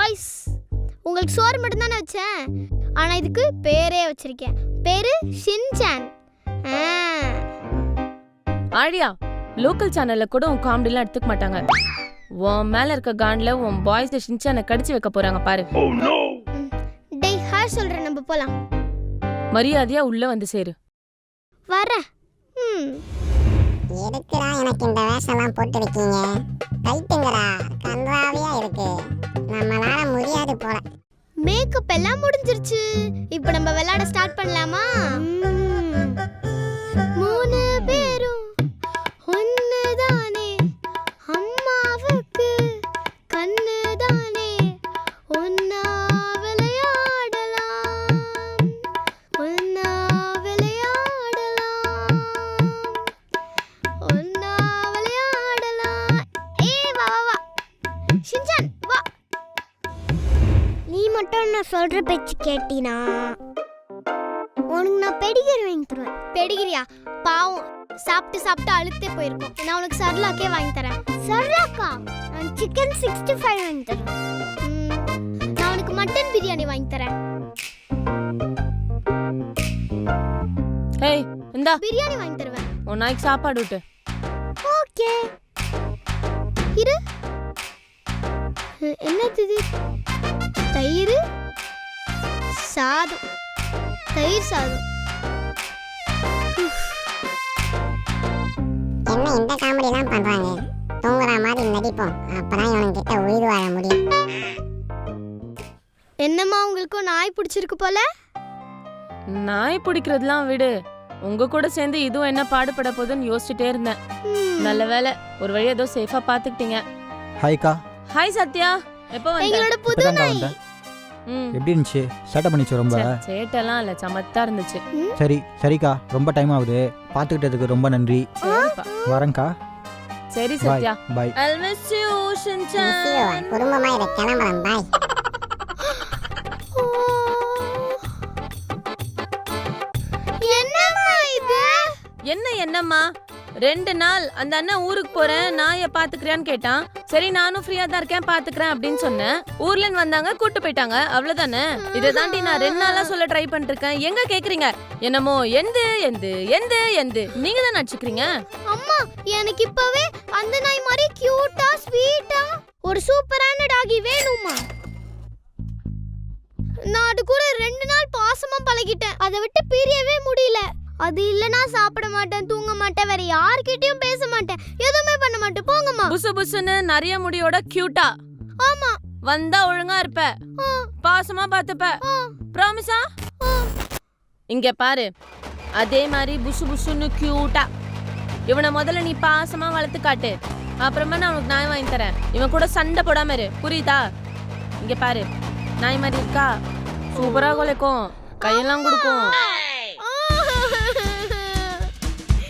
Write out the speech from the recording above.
Boys, உங்களுக்கு சோறு மட்டும் தானே வச்சேன், ஆனா இதுக்கு பேரே வச்சிருக்கேன். பேரு ஷின்சான். ஆழியா, லோக்கல் சேனல்ல கூட உன் காமெடிலாம் எடுத்துக்க மாட்டாங்க. உன் மேல இருக்க கான்ல உன் பாய்ஸ் ஷின்சானை கடிச்சு வைக்க போறாங்க பாரு. டேய் ஹாய் சொல்றேன், நம்ம போலாம். மரியாதையா உள்ள வந்து சேரு. வர. எதுக்குடா எனக்கு இந்த வேஷம்லாம் போட்டுருக்கீங்க? கைட்டுங்கடா, கன்றாவியா இருக்கு. நம்மளால முடியாது போல. மேக்கப் எல்லாம் முடிஞ்சிருச்சு. இப்போ நம்ம விளையாட ஸ்டார்ட் பண்ணலாமா? 3 பேரும் ஒண்ணுதானே, அம்மாவுக்கு கண்ணுதானே, ஒன்னா விளையாடலாம், ஒன்னா விளையாடலாம், ஒன்னா விளையாடலாம். வா வா வா ஷின்சான் வா. நீ மட்டும் நான் சொல்ற பேச்சு கேட்டினா உனக்கு நான் பெடிகிரி வாங்கி தருவேன். பெடிகிரியா? பாவம், சாப்பிட்டு சாப்பிட்டு அழுத்தே போயிருக்கும். நான் உனக்கு சர்லாக்கே வாங்கி தரேன். சர்லாக்கா? நான் சிக்கன் 65 வாங்கி தரேன். நான் உனக்கு மட்டன் பிரியாணி வாங்கி தரேன். ஏய், இந்தா பிரியாணி வாங்கி தருவேன். உன் நாய்க்கு சாப்பாடு விட்டு. ஓகே. இரு, என்னது இது? தயிர் சாதம். தயிர் சாதம். என்ன இந்த காமெடிலாம் பண்றாங்க? தூங்குற மாதிரி நடிப்போம், அப்பதான் இவனுங்கிட்ட உயிர் வாழ முடியும். என்னம்மா உங்களுக்கும் நாய் பிடிச்சிருக்கு போல? நாய் பிடிக்கிறதுலாம் விடு, உங்க கூட சேர்ந்து இதுவும் என்ன பாடுபட போகுதுன்னு யோசிச்சுட்டே இருந்தேன். நல்ல வேலை, ஒரு வழி ஏதோ சேஃபா பாத்துக்கிட்டீங்க. ஹாய்க்கா. ஹாய் சத்யா, எப்போ வந்த? எங்களோட புது நாய். எப்படி இருந்துச்சு? சேட்டை பண்ணிச்சு ரொம்ப? சேட்டெல்லாம் இல்ல, சமத்தா இருந்துச்சு. சரிக்கா, ரொம்ப டைம் ஆகுது. பாத்துக்கிட்டதுக்கு ரொம்ப நன்றி. வரேன்க்கா. சரி Sathya, bye. I miss you, Shinchan. குடும்பமா இதை கிளம்புறேன், பாய். என்னம்மா இது? என்னம்மா 2 நாள் அந்த அண்ணன் ஊருக்கு போறேன், நாயை பாத்துக்கிறேன்னு கேட்டான். சரி நானும் ஃப்ரீயா தான் இருக்கேன் பாத்துக்கிறேன் அப்படின்னு சொன்னேன். ஊர்ல இருந்து வந்தாங்க, கூட்டு போயிட்டாங்க, அவ்வளவுதானே. இதை தாண்டி நான் 2 நாளா சொல்ல ட்ரை பண்ணிட்டு இருக்கேன். எங்க கேக்குறீங்க? என்னமோ எந்து எந்து எந்து எந்து நீங்க தான் நடிச்சுக்கிறீங்க. அம்மா, எனக்கு இப்பவே அந்த நாய் மாதிரி கியூட்டா ஸ்வீட்டா ஒரு சூப்பரான டாகி வேணும்மா. நான் அது கூட 2 நாள் பாசமா பழகிட்டேன், அதை விட்டு பிரியவே முடியல. அது இல்லனா சாப்பிட மாட்டேன், தூங்க மாட்டேன், வேற யார்கிட்டயும் பேச மாட்டேன், எதுவுமே பண்ண மாட்டேன். போங்கம்மா. புசு புசுன்னு நிறைய முடியோட கியூட்டா. ஆமா. வந்தா ஒழுங்கா இருப்ப, பாசமா பாத்துப்ப. ப்ராமிஸா? இங்க பாரு, அதே மாதிரி புசு புசுன்னு கியூட்டா இவனை முதல்ல நீ பாசமா வளர்த்து காட்டு. அப்புறமா நான் உனக்கு நாய் வாங்கி தரேன். இவன் கூட சண்டை போடாம இரு, புரியுதா? இங்க பாரு, நாய் மாதிரி இருக்கா? சூப்பரா குலைக்கும், கையெல்லாம் கொடுக்கும்.